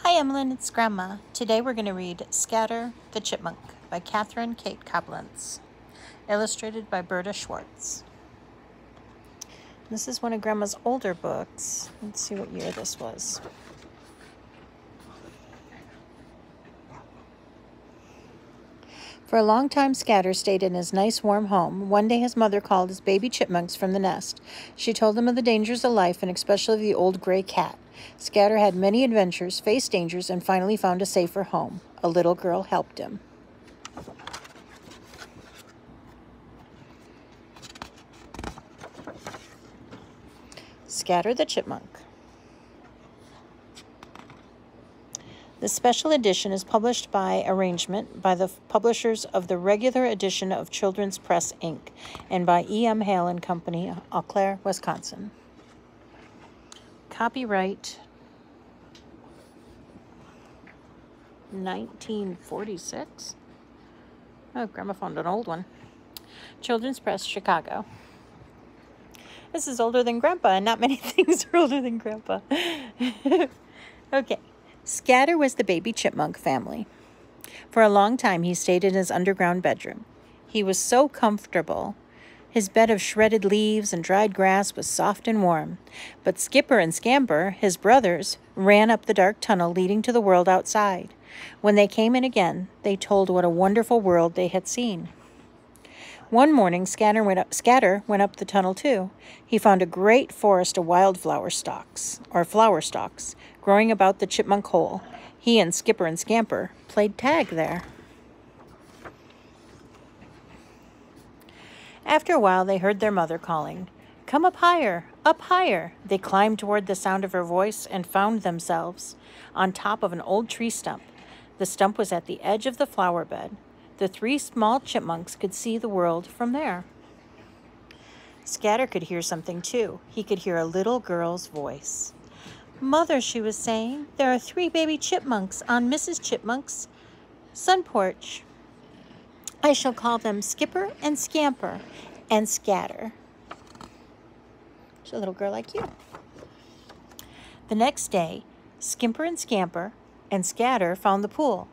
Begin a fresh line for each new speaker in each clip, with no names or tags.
Hi Emily, it's Grandma. Today we're going to read Scatter the Chipmunk by Cate Coblentz, illustrated by Bertha Schwartz. This is one of Grandma's older books. Let's see what year this was. For a long time, Scatter stayed in his nice warm home. One day his mother called his baby chipmunks from the nest. She told them of the dangers of life, and especially the old gray cat. Scatter had many adventures, faced dangers, and finally found a safer home. A little girl helped him. Scatter the Chipmunk. The special edition is published by arrangement by the publishers of the regular edition of Children's Press, Inc., and by E.M. Hale and Company, Eau Claire, Wisconsin. Copyright 1946. Oh, Grandma found an old one. Children's Press, Chicago. This is older than Grandpa, and not many things are older than Grandpa. Okay. Scatter was the baby chipmunk family. For a long time, he stayed in his underground bedroom. He was so comfortable. His bed of shredded leaves and dried grass was soft and warm. But Skipper and Scamper, his brothers, ran up the dark tunnel leading to the world outside. When they came in again, they told what a wonderful world they had seen. One morning, Scatter went up the tunnel too. He found a great forest of wildflower stalks, growing about the chipmunk hole. He and Skipper and Scamper played tag there. After a while, they heard their mother calling, "Come up higher, up higher." They climbed toward the sound of her voice and found themselves on top of an old tree stump. The stump was at the edge of the flower bed. The three small chipmunks could see the world from there. Scatter could hear something too. He could hear a little girl's voice. "Mother," she was saying, "there are 3 baby chipmunks on Mrs. Chipmunk's sun porch. I shall call them Skipper and Scamper and Scatter." She's a little girl like you. The next day, Skipper and Scamper and Scatter found the pool.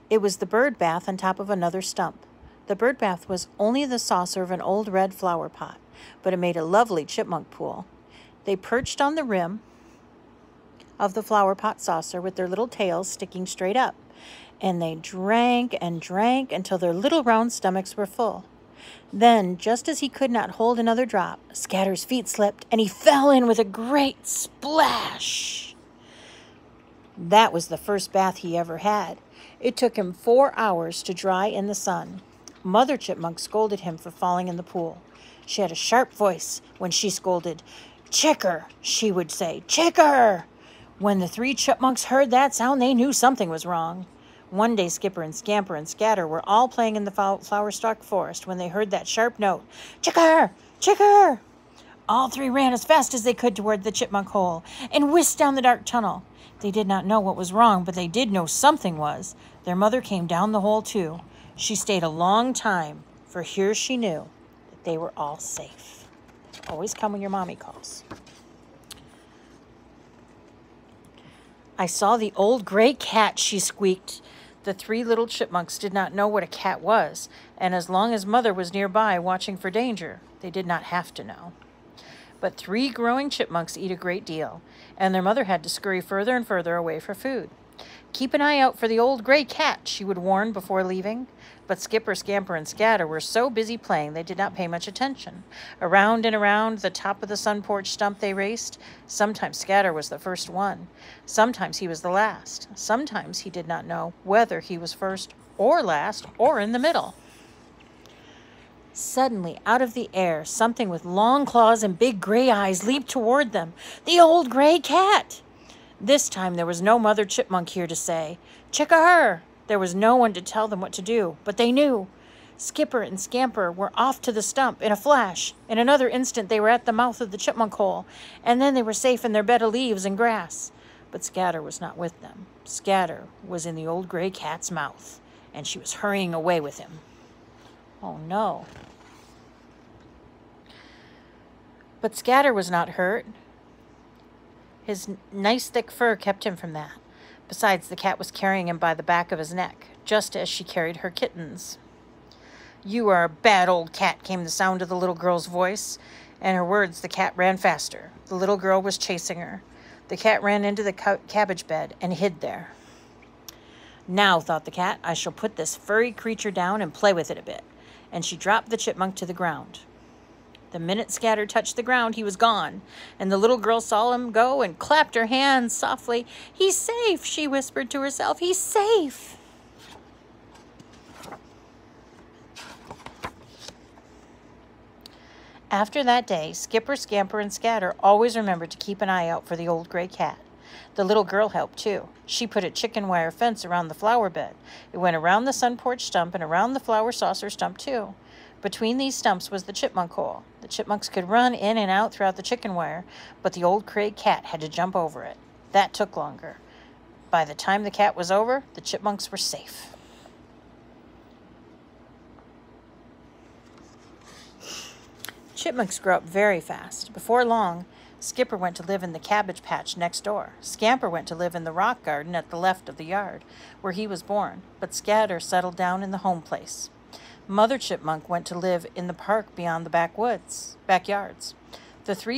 It was the bird bath on top of another stump. The bird bath was only the saucer of an old red flower pot, but it made a lovely chipmunk pool. They perched on the rim of the flower pot saucer with their little tails sticking straight up, and they drank and drank until their little round stomachs were full. Then, just as he could not hold another drop, Scatter's feet slipped, and he fell in with a great splash. That was the first bath he ever had. It took him 4 hours to dry in the sun. Mother Chipmunk scolded him for falling in the pool. She had a sharp voice when she scolded. "Chicker," she would say, "Chicker." When the 3 chipmunks heard that sound, they knew something was wrong. One day, Skipper and Scamper and Scatter were all playing in the flower stalk forest when they heard that sharp note, "Chicker! Chicker!" All 3 ran as fast as they could toward the chipmunk hole and whisked down the dark tunnel. They did not know what was wrong, but they did know something was. Their mother came down the hole too. She stayed a long time, for here she knew that they were all safe. Always come when your mommy calls. "I saw the old gray cat," she squeaked. The 3 little chipmunks did not know what a cat was, and as long as Mother was nearby watching for danger, they did not have to know. But 3 growing chipmunks eat a great deal, and their mother had to scurry further and further away for food. "Keep an eye out for the old gray cat," she would warn before leaving. But Skipper, Scamper, and Scatter were so busy playing they did not pay much attention. Around and around the top of the sun porch stump they raced. Sometimes Scatter was the first one. Sometimes he was the last. Sometimes he did not know whether he was first or last or in the middle. Suddenly, out of the air, something with long claws and big gray eyes leaped toward them. The old gray cat! This time there was no Mother Chipmunk here to say, "Chicker!" There was no one to tell them what to do, but they knew. Skipper and Scamper were off to the stump in a flash. In another instant they were at the mouth of the chipmunk hole, and then they were safe in their bed of leaves and grass. But Scatter was not with them. Scatter was in the old gray cat's mouth, and she was hurrying away with him. Oh no. But Scatter was not hurt. His nice thick fur kept him from that. Besides, the cat was carrying him by the back of his neck, just as she carried her kittens. "You are a bad old cat," came the sound of the little girl's voice, and her words the cat ran faster. The little girl was chasing her. The cat ran into the cabbage bed and hid there. "Now," thought the cat, "I shall put this furry creature down and play with it a bit." And she dropped the chipmunk to the ground. The minute Scatter touched the ground, he was gone, and the little girl saw him go and clapped her hands softly. "He's safe," she whispered to herself. "He's safe." After that day, Skipper, Scamper, and Scatter always remembered to keep an eye out for the old gray cat. The little girl helped, too. She put a chicken wire fence around the flower bed. It went around the sun porch stump and around the flower saucer stump, too. Between these stumps was the chipmunk hole. The chipmunks could run in and out throughout the chicken wire, but the old gray cat had to jump over it. That took longer. By the time the cat was over, the chipmunks were safe. Chipmunks grow up very fast. Before long, Skipper went to live in the cabbage patch next door. Scamper went to live in the rock garden at the left of the yard, where he was born, but Scatter settled down in the home place. Mother Chipmunk went to live in the park beyond the backyards. The three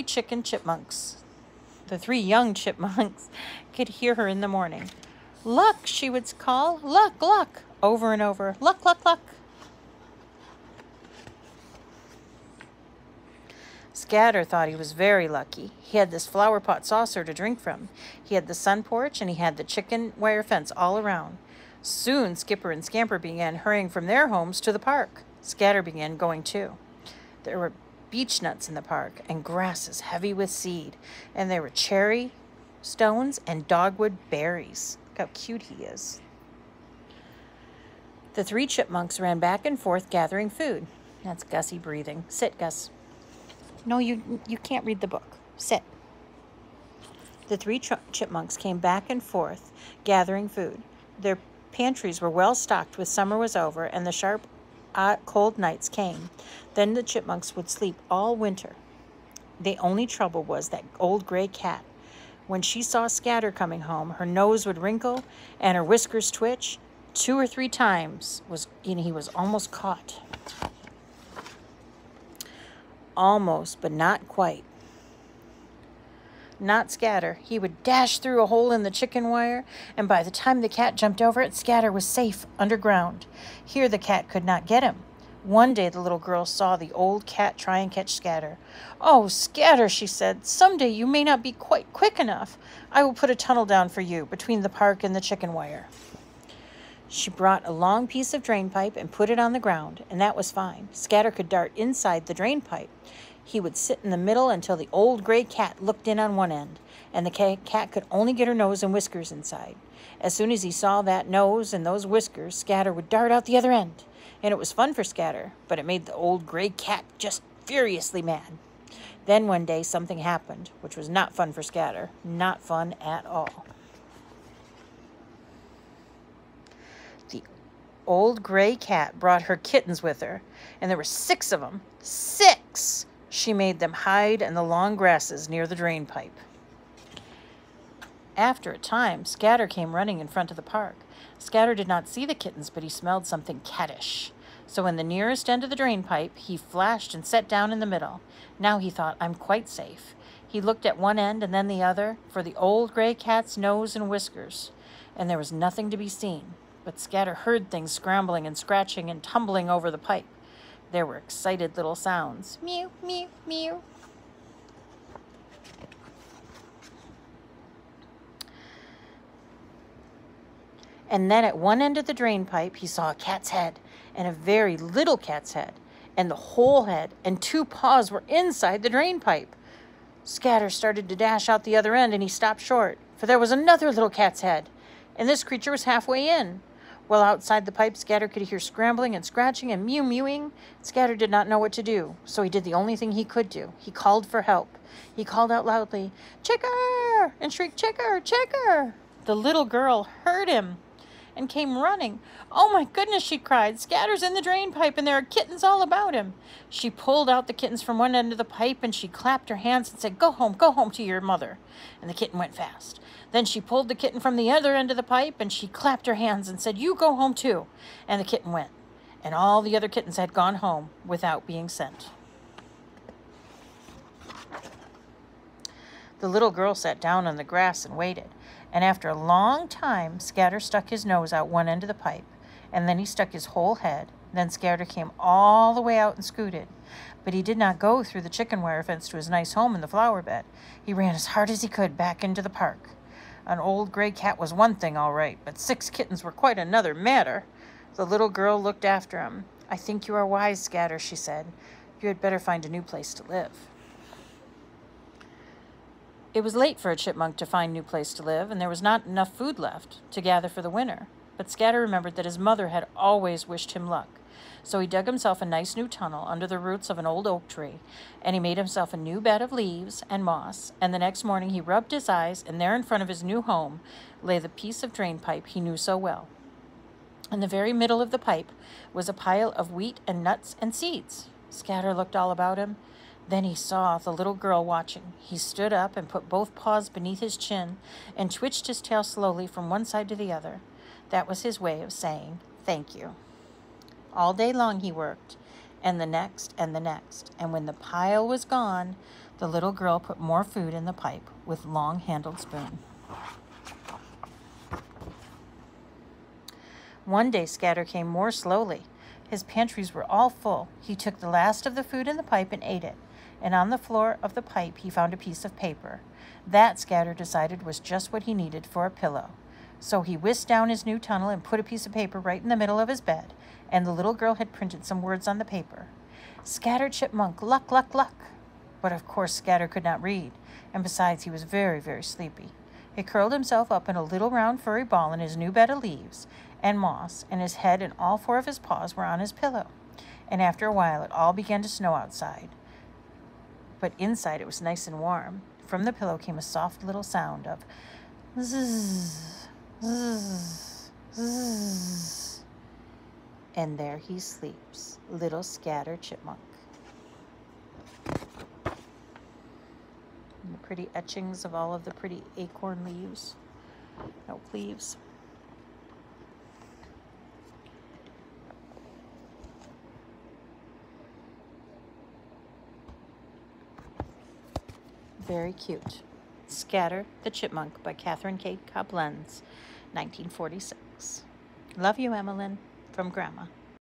young chipmunks could hear her in the morning. "Luck," she would call. "Luck, luck," over and over. "Luck, luck, luck." Scatter thought he was very lucky. He had this flower pot saucer to drink from. He had the sun porch, and he had the chicken wire fence all around. Soon, Skipper and Scamper began hurrying from their homes to the park. Scatter began going too. There were beech nuts in the park, and grasses heavy with seed, and there were cherry stones and dogwood berries. Look how cute he is. The three chipmunks ran back and forth gathering food. That's Gussie breathing. Sit, Gus. No, you can't read the book. Sit. The three chipmunks came back and forth gathering food. Their pantries were well stocked when summer was over and the sharp, cold nights came. Then the chipmunks would sleep all winter. The only trouble was that old gray cat. When she saw Scatter coming home, her nose would wrinkle and her whiskers twitch. 2 or 3 times he was almost caught. Almost, but not quite. Not Scatter. He would dash through a hole in the chicken wire, and by the time the cat jumped over it, Scatter was safe underground. Here the cat could not get him. One day the little girl saw the old cat try and catch Scatter. "Oh, Scatter," she said, "someday you may not be quite quick enough. I will put a tunnel down for you between the park and the chicken wire." She brought a long piece of drain pipe and put it on the ground, and that was fine. Scatter could dart inside the drain pipe. He would sit in the middle until the old gray cat looked in on one end, and the cat could only get her nose and whiskers inside. As soon as he saw that nose and those whiskers, Scatter would dart out the other end. And it was fun for Scatter, but it made the old gray cat just furiously mad. Then one day something happened, which was not fun for Scatter. Not fun at all. The old gray cat brought her kittens with her, and there were 6 of them. 6! She made them hide in the long grasses near the drain pipe. After a time, Scatter came running in front of the park. Scatter did not see the kittens, but he smelled something cattish. So in the nearest end of the drain pipe, he flashed and sat down in the middle. Now he thought, "I'm quite safe." He looked at one end and then the other for the old gray cat's nose and whiskers, and there was nothing to be seen. But Scatter heard things scrambling and scratching and tumbling over the pipe. There were excited little sounds. Mew, mew, mew. And then at one end of the drain pipe, he saw a cat's head, and a very little cat's head, and the whole head and 2 paws were inside the drain pipe. Scatter started to dash out the other end, and he stopped short, for there was another little cat's head, and this creature was halfway in. Well, outside the pipe, Scatter could hear scrambling and scratching and mew-mewing. Scatter did not know what to do, so he did the only thing he could do. He called for help. He called out loudly, "Chicker!" and shrieked, "Chicker! Chicker!" The little girl heard him, and came running. "Oh my goodness," she cried. "Scatter's in the drain pipe and there are kittens all about him." She pulled out the kittens from one end of the pipe and she clapped her hands and said, go home to your mother." And the kitten went fast. Then she pulled the kitten from the other end of the pipe and she clapped her hands and said, "You go home too." And the kitten went. And all the other kittens had gone home without being sent. The little girl sat down on the grass and waited. And after a long time, Scatter stuck his nose out one end of the pipe. And then he stuck his whole head. Then Scatter came all the way out and scooted. But he did not go through the chicken wire fence to his nice home in the flower bed. He ran as hard as he could back into the park. An old gray cat was one thing, all right, but 6 kittens were quite another matter. The little girl looked after him. "I think you are wise, Scatter," she said. "You had better find a new place to live." It was late for a chipmunk to find a new place to live, and there was not enough food left to gather for the winter. But Scatter remembered that his mother had always wished him luck. So he dug himself a nice new tunnel under the roots of an old oak tree, and he made himself a new bed of leaves and moss, and the next morning he rubbed his eyes, and there in front of his new home lay the piece of drain pipe he knew so well. In the very middle of the pipe was a pile of wheat and nuts and seeds. Scatter looked all about him. Then he saw the little girl watching. He stood up and put both paws beneath his chin and twitched his tail slowly from one side to the other. That was his way of saying thank you. All day long he worked, and the next, and when the pile was gone, the little girl put more food in the pipe with long-handled spoon. One day Scatter came more slowly. His pantries were all full. He took the last of the food in the pipe and ate it, and on the floor of the pipe he found a piece of paper. That Scatter decided was just what he needed for a pillow. So he whisked down his new tunnel and put a piece of paper right in the middle of his bed, and the little girl had printed some words on the paper. "Scatter Chipmunk, luck, luck, luck." But of course Scatter could not read, and besides he was very, very sleepy. He curled himself up in a little round furry ball in his new bed of leaves and moss, and his head and all 4 of his paws were on his pillow. And after a while it all began to snow outside. But inside it was nice and warm. From the pillow came a soft little sound of zzz, zzz, zzz. And there he sleeps, little Scatter Chipmunk. And the pretty etchings of all of the pretty acorn leaves, oak leaves. Very cute. Scatter the Chipmunk by Cate Coblentz, 1946. Love you, Emmeline, from Grandma.